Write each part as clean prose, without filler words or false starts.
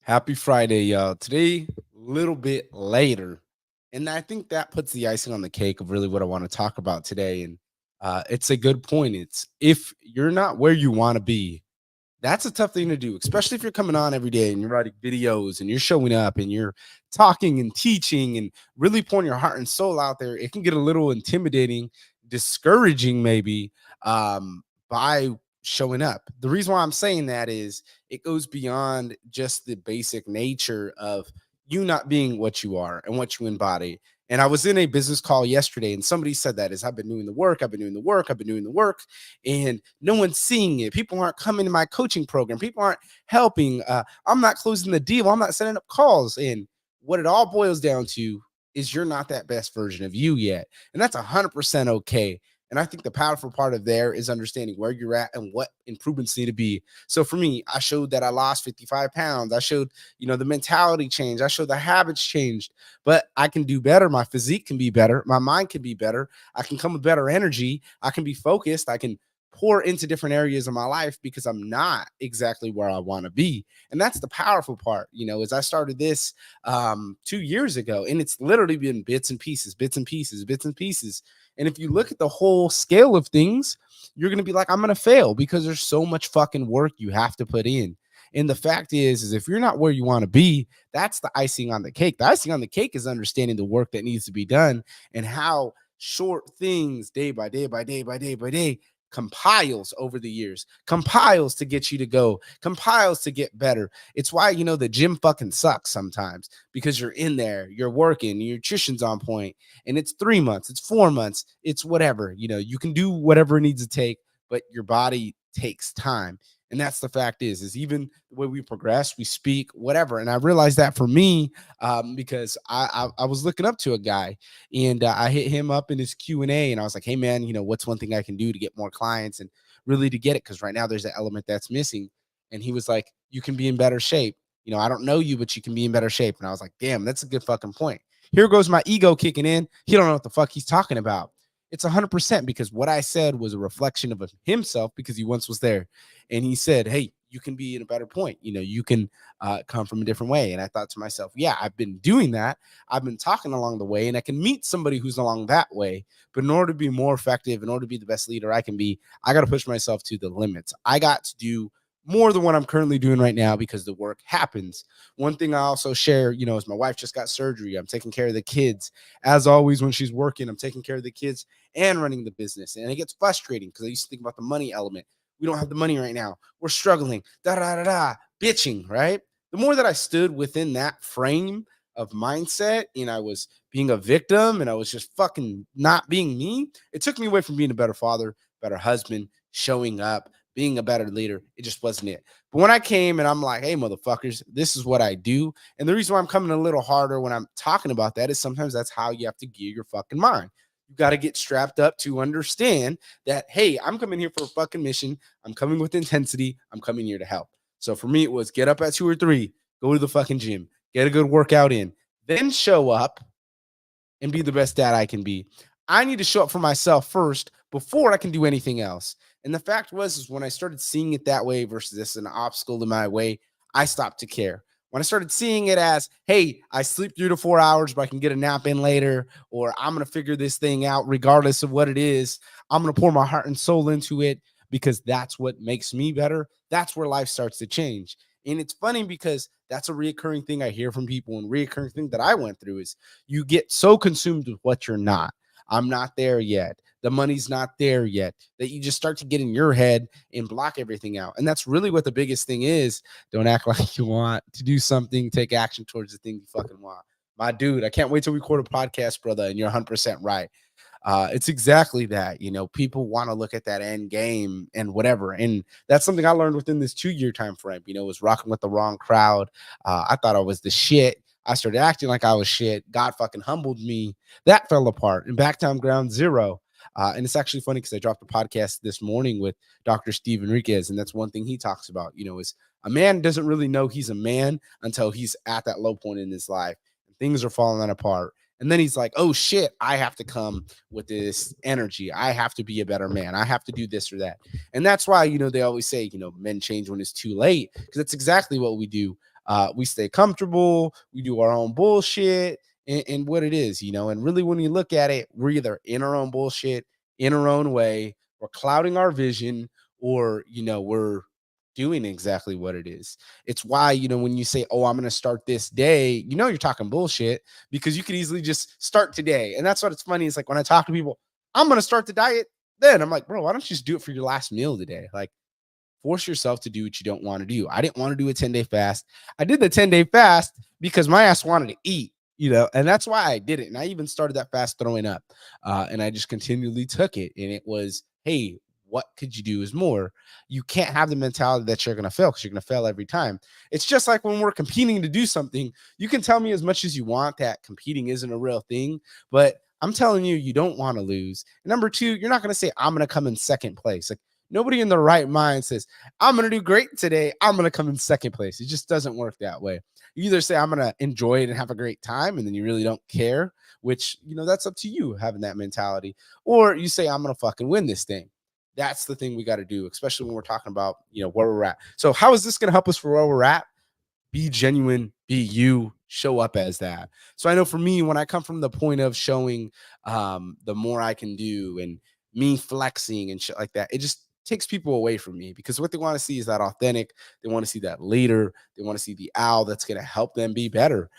Happy Friday, y'all. Today, a little bit later. And I think that puts the icing on the cake of really what I want to talk about today. And it's a good point. It's if you're not where you want to be, that's a tough thing to do, especially if you're coming on every day and you're writing videos and you're showing up and you're talking and teaching and really pouring your heart and soul out there. It can get a little intimidating, discouraging, maybe by showing up. The reason why I'm saying that is it goes beyond just the basic nature of you not being what you are and what you embody. And I was in a business call yesterday, and somebody said that is I've been doing the work, I've been doing the work, I've been doing the work, and no one's seeing it. People aren't coming to my coaching program. People aren't helping. I'm not closing the deal. I'm not setting up calls. And what it all boils down to is you're not that best version of you yet. And that's 100% okay. And I think the powerful part of there is understanding where you're at and what improvements need to be. So for me, I showed that I lost 55 pounds. I showed, the mentality change. I showed the habits changed, but I can do better. My physique can be better. My mind can be better. I can come with better energy. I can be focused. I can pour into different areas of my life because I'm not exactly where I want to be. And that's the powerful part, as I started this 2 years ago, and it's literally been bits and pieces, bits and pieces, bits and pieces. And if you look at the whole scale of things, you're going to be like, I'm going to fail because there's so much fucking work you have to put in. And the fact is if you're not where you want to be, that's the icing on the cake. The icing on the cake is understanding the work that needs to be done and how short things day by day by day by day by day compiles over the years, compiles to get you to go, compiles to get better. It's why, the gym fucking sucks sometimes because you're in there, you're working, your nutrition's on point, and it's 3 months, it's 4 months, it's whatever, you can do whatever it needs to take, but your body takes time. And that's the fact is even the way we progress, we speak, whatever. And I realized that for me, because I was looking up to a guy, and I hit him up in his Q&A, and I was like, hey man, what's one thing I can do to get more clients and really to get it? Because right now there's an element that's missing. And he was like, you can be in better shape. I don't know you, but you can be in better shape. And I was like, damn, that's a good fucking point. Here goes my ego kicking in. He don't know what the fuck he's talking about. It's 100% because what I said was a reflection of himself because he once was there. And he said, hey, you can be in a better point. You can come from a different way. And I thought to myself, yeah, I've been doing that. I've been talking along the way, and I can meet somebody who's along that way. But in order to be more effective, in order to be the best leader I can be, I got to push myself to the limits. I got to do more than what I'm currently doing right now because the work happens. One thing I also share, is my wife just got surgery. I'm taking care of the kids. As always, when she's working, I'm taking care of the kids and running the business. And it gets frustrating because I used to think about the money element. We don't have the money right now. We're struggling. Da da da da. Bitching, right? The more that I stood within that frame of mindset and I was being a victim and I was just fucking not being me, it took me away from being a better father, better husband, showing up, being a better leader. It just wasn't it. But when I came and I'm like, hey, motherfuckers, this is what I do. And the reason why I'm coming a little harder when I'm talking about that is sometimes that's how you have to gear your fucking mind. You got to get strapped up to understand that, hey, I'm coming here for a fucking mission. I'm coming with intensity. I'm coming here to help. So for me, it was get up at 2 or 3, go to the fucking gym, get a good workout in, then show up and be the best dad I can be. I need to show up for myself first before I can do anything else. And the fact was, is when I started seeing it that way versus this an obstacle in my way, I stopped to care. When I started seeing it as, hey, I sleep 3 to 4 hours, but I can get a nap in later, or I'm going to figure this thing out regardless of what it is. I'm going to pour my heart and soul into it because that's what makes me better. That's where life starts to change. And it's funny because that's a reoccurring thing I hear from people, and reoccurring thing that I went through is you get so consumed with what you're not. I'm not there yet. The money's not there yet, that you just start to get in your head and block everything out. And that's really what the biggest thing is. Don't act like you want to do something, take action towards the thing you fucking want. My dude, I can't wait to record a podcast, brother. And you're 100% right. It's exactly that. People want to look at that end game and whatever. And that's something I learned within this 2 year time frame, was rocking with the wrong crowd. I thought I was the shit. I started acting like I was shit. God fucking humbled me. That fell apart. And back to ground zero. And it's actually funny because I dropped a podcast this morning with Dr. Steve Enriquez. And that's one thing he talks about, is a man doesn't really know he's a man until he's at that low point in his life. And things are falling apart. And then he's like, oh shit, I have to come with this energy. I have to be a better man. I have to do this or that. And that's why, they always say, men change when it's too late, because that's exactly what we do. We stay comfortable, we do our own bullshit, and what it is, and really when you look at it, we're either in our own bullshit, in our own way, we're clouding our vision, or we're doing exactly what it is. It's why, when you say, "Oh, I'm going to start this day," you're talking bullshit, because you could easily just start today. And that's what it's funny. Is like when I talk to people, I'm going to start the diet. Then I'm like, bro, why don't you just do it for your last meal today? Like, force yourself to do what you don't want to do. I didn't want to do a 10-day fast. I did the 10-day fast because my ass wanted to eat, and that's why I did it. And I even started that fast throwing up. And I just continually took it. And it was, hey, what could you do is more. You can't have the mentality that you're going to fail, because you're going to fail every time. It's just like when we're competing to do something, you can tell me as much as you want that competing isn't a real thing, but I'm telling you, you don't want to lose. And number two, you're not going to say, I'm going to come in second place. Like, nobody in the right mind says, I'm going to do great today, I'm going to come in second place. It just doesn't work that way. You either say, I'm going to enjoy it and have a great time, and then you really don't care, which, that's up to you having that mentality. Or you say, I'm going to fucking win this thing. That's the thing we got to do, especially when we're talking about, where we're at. So how is this going to help us for where we're at? Be genuine, be you, show up as that. So I know for me, when I come from the point of showing the more I can do, and me flexing and shit like that, it just takes people away from me, because what they want to see is that authentic. They want to see that leader. They want to see the owl that's going to help them be better.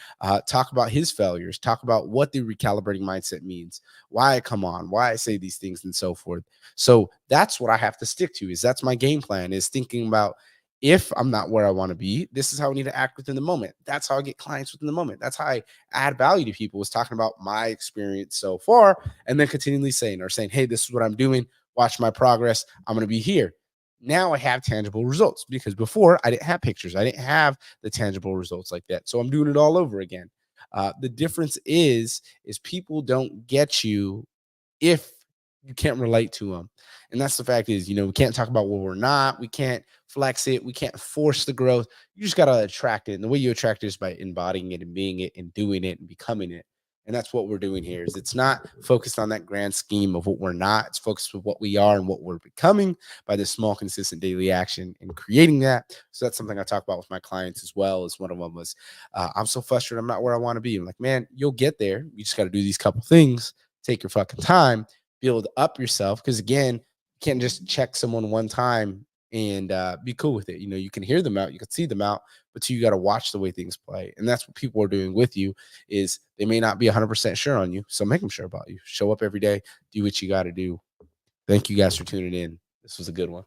Talk about his failures, talk about what the recalibrating mindset means, why I come on, why I say these things, and so forth. So that's what I have to stick to. Is that's my game plan, is thinking about, if I'm not where I want to be, this is how I need to act within the moment. That's how I get clients within the moment. That's how I add value to people, was talking about my experience so far, and then continually saying, hey, this is what I'm doing. Watch my progress. I'm going to be here. Now I have tangible results, because before I didn't have pictures. I didn't have the tangible results like that. So I'm doing it all over again. The difference is people don't get you if you can't relate to them. And that's the fact is, we can't talk about what we're not. We can't flex it. We can't force the growth. You just got to attract it. And the way you attract it is by embodying it and being it and doing it and becoming it. And that's what we're doing here. Is it's not focused on that grand scheme of what we're not. It's focused with what we are and what we're becoming by this small, consistent daily action and creating that. So that's something I talk about with my clients as well. As one of them was, I'm so frustrated. I'm not where I want to be. I'm like, man, you'll get there. You just got to do these couple things. Take your fucking time, build up yourself. Because again, you can't just check someone one time and be cool with it. You can hear them out, you can see them out, but you got to watch the way things play. And that's what people are doing with you. Is they may not be 100% sure on you, so make them sure about you. Show up every day, do what you got to do. Thank you guys for tuning in. This was a good one.